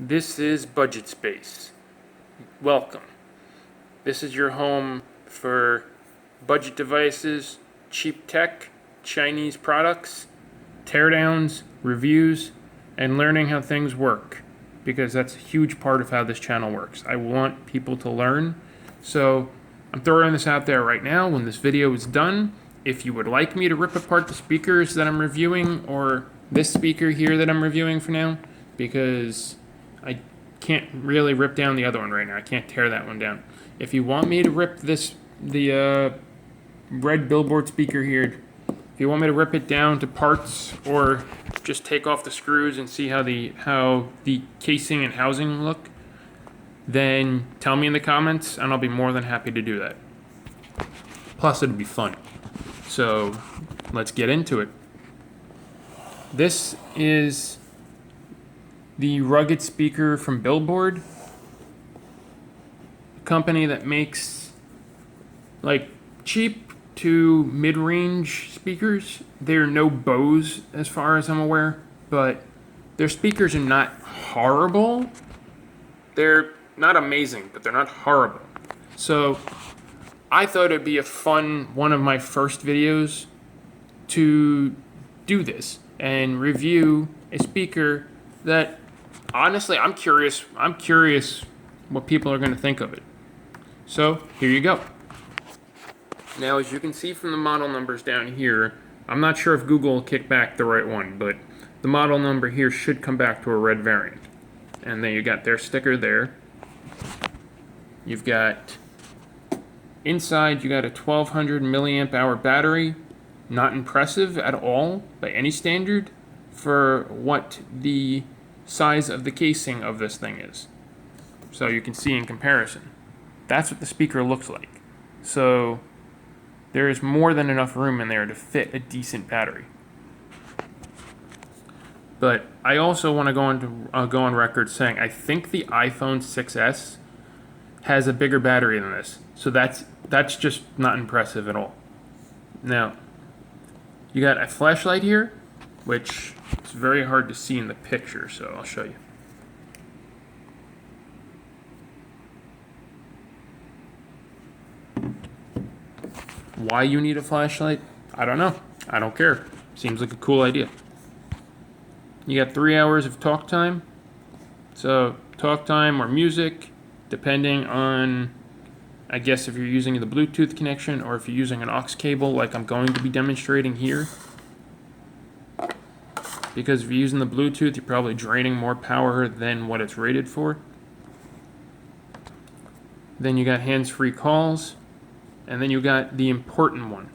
This is Budget Space. Welcome. This is your home for budget devices, cheap tech, Chinese products, teardowns, reviews, and learning how things work. Because that's a huge part of how this channel works. I want people to learn. So I'm throwing this out there right now when this video is done. If you would like me to rip apart the speakers that I'm reviewing, or this speaker here that I'm reviewing for now, because I can't really rip down the other one right now. I can't tear that one down. If you want me to rip the red Billboard speaker here, if you want me to rip it down to parts or just take off the screws and see how the casing and housing look, then tell me in the comments and I'll be more than happy to do that. Plus it'd be fun. So let's get into it. This is the rugged speaker from Billboard, a company that makes like cheap to mid-range speakers. They're no Bose as far as I'm aware, but their speakers are not horrible. They're not amazing, but they're not horrible. So I thought it'd be a fun one of my first videos to do this and review a speaker that honestly I'm curious what people are going to think of it. So here you go. Now, as you can see from the model numbers down here, I'm not sure if Google will kick back the right one, but the model number here should come back to a red variant. And then you got their sticker there. You've got inside, you got a 1200 milliamp hour battery. Not impressive at all by any standard for what the size of the casing of this thing is. So you can see in comparison. That's what the speaker looks like. So there is more than enough room in there to fit a decent battery. But I also want to go on record saying I think the iPhone 6s has a bigger battery than this. So that's just not impressive at all. Now, you got a flashlight here, which is very hard to see in the picture, so I'll show you. Why you need a flashlight? I don't know. I don't care. Seems like a cool idea. You got 3 hours of talk time. So talk time or music, depending on, I guess, if you're using the Bluetooth connection or if you're using an aux cable like I'm going to be demonstrating here. Because if you're using the Bluetooth, you're probably draining more power than what it's rated for. Then you got hands-free calls. And then you got the important one.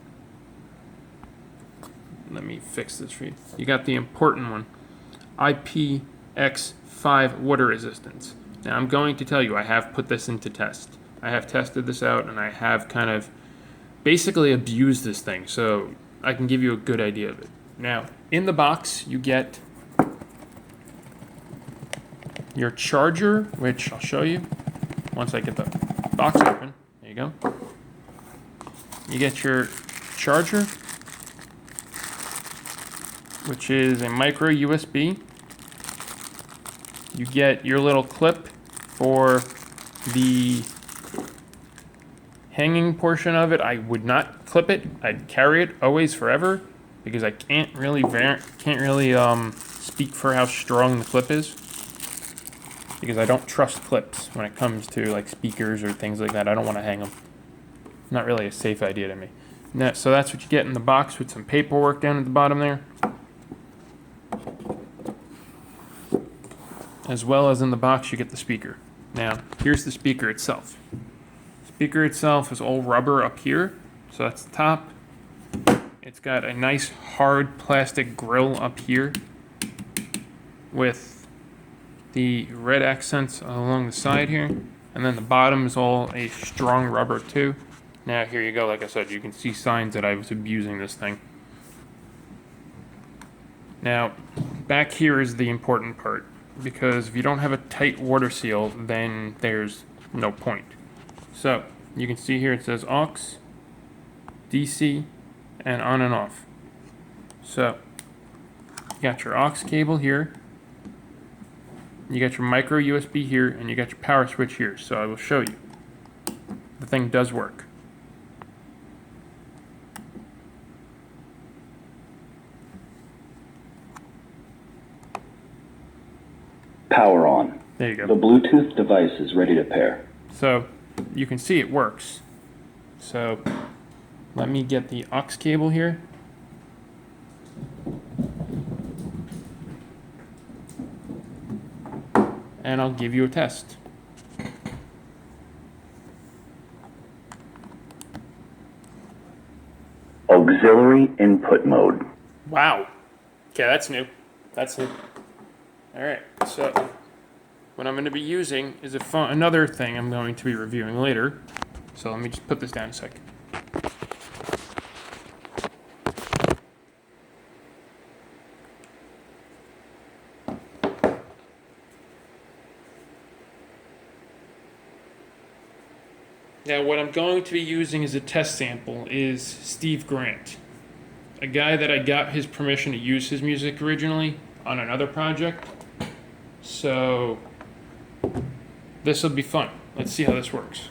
Let me fix this for you. You got the important one. IPX5 water resistance. Now I'm going to tell you, I have put this into test. I have tested this out and I have kind of basically abused this thing, so I can give you a good idea of it. Now, in the box you get your charger, which I'll show you once I get the box open. There you go. You get your charger, which is a micro USB. You get your little clip for the hanging portion of it. I would not clip it. I'd carry it always forever because I can't really speak for how strong the clip is, because I don't trust clips when it comes to like speakers or things like that. I don't want to hang them. Not really a safe idea to me. Now, so that's what you get in the box with some paperwork down at the bottom there. As well as in the box you get the speaker. Now, here's the speaker itself. Speaker itself is all rubber up here, so that's the top. It's got a nice hard plastic grill up here with the red accents along the side here. And then the bottom is all a strong rubber too. Now here you go, like I said, you can see signs that I was abusing this thing. Now, back here is the important part, because if you don't have a tight water seal, then there's no point. So, you can see here it says aux, DC, and on and off. So, you got your aux cable here, you got your micro USB here, and you got your power switch here. So I will show you. The thing does work. Power on. There you go. The Bluetooth device is ready to pair. So you can see it works. So let me get the aux cable here. And I'll give you a test. Auxiliary input mode. Wow. Okay, that's new. That's new. All right. So what I'm going to be using is another thing I'm going to be reviewing later. So let me just put this down a second. Now, what I'm going to be using as a test sample is Steve Grant, a guy that I got his permission to use his music originally on another project. So this will be fun. Let's see how this works.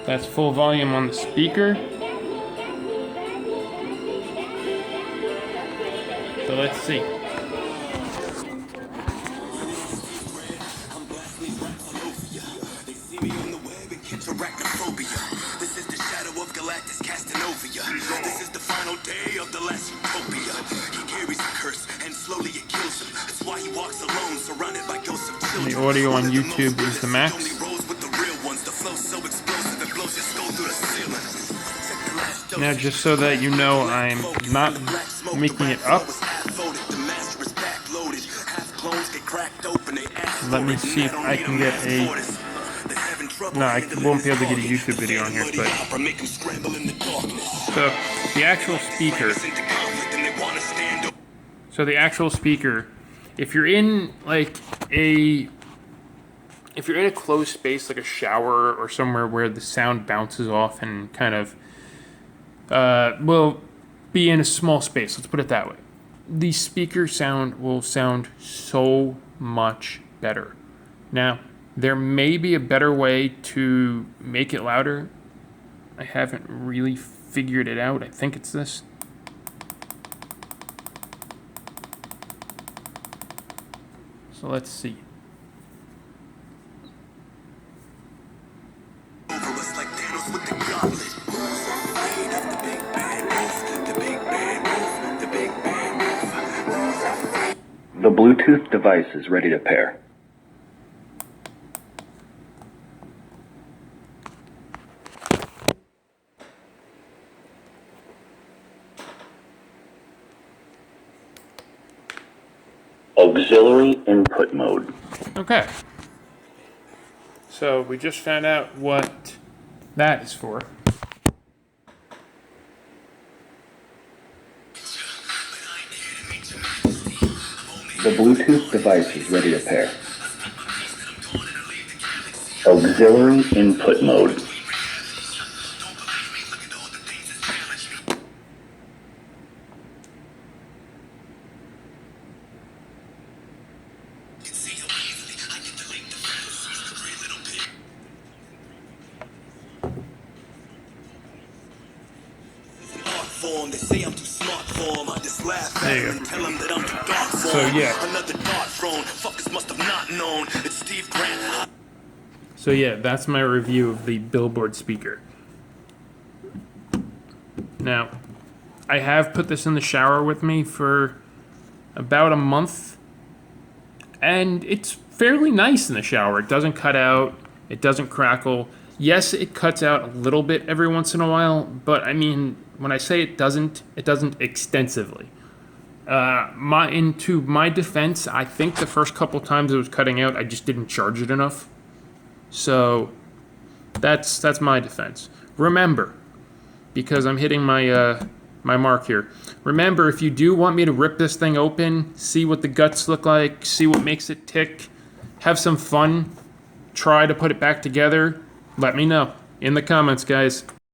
That's full volume on the speaker. So let's see. This is the shadow of Galactus casting over ya. This is the final day of the last utopia. He carries a curse and slowly it kills him. That's why he walks alone, surrounded by ghosts of children. The audio on YouTube is the max. Now, just so that you know, I'm not making it up. Let me see if I can get a... No, I won't be able to get a YouTube video on here, but... So, the actual speaker... So the actual speaker, if you're in, like, if you're in a closed space, like a shower or somewhere where the sound bounces off and kind of... will be in a small space, let's put it that way. The speaker sound will sound so much better. Now, there may be a better way to make it louder. I haven't really figured it out. I think it's this. So let's see. The Bluetooth device is ready to pair. Auxiliary input mode. Okay. So we just found out what that is for. The Bluetooth device is ready to pair. Auxiliary input mode. They say I'm too smart for them. I just laugh at There you them go. and tell them that I'm too dark for So, them. yeah. Another dart thrown. Fuckers must have not known. It's Steve Grant. So yeah, that's my review of the Billboard speaker. Now, I have put this in the shower with me for about a month, and it's fairly nice in the shower. It doesn't cut out, it doesn't crackle. Yes, it cuts out a little bit every once in a while, but I mean, when I say it doesn't extensively. To my defense, I think the first couple times it was cutting out, I just didn't charge it enough. So that's my defense. Remember, because I'm hitting my my mark here. Remember, if you do want me to rip this thing open, see what the guts look like, see what makes it tick, have some fun, try to put it back together, let me know. in the comments, guys.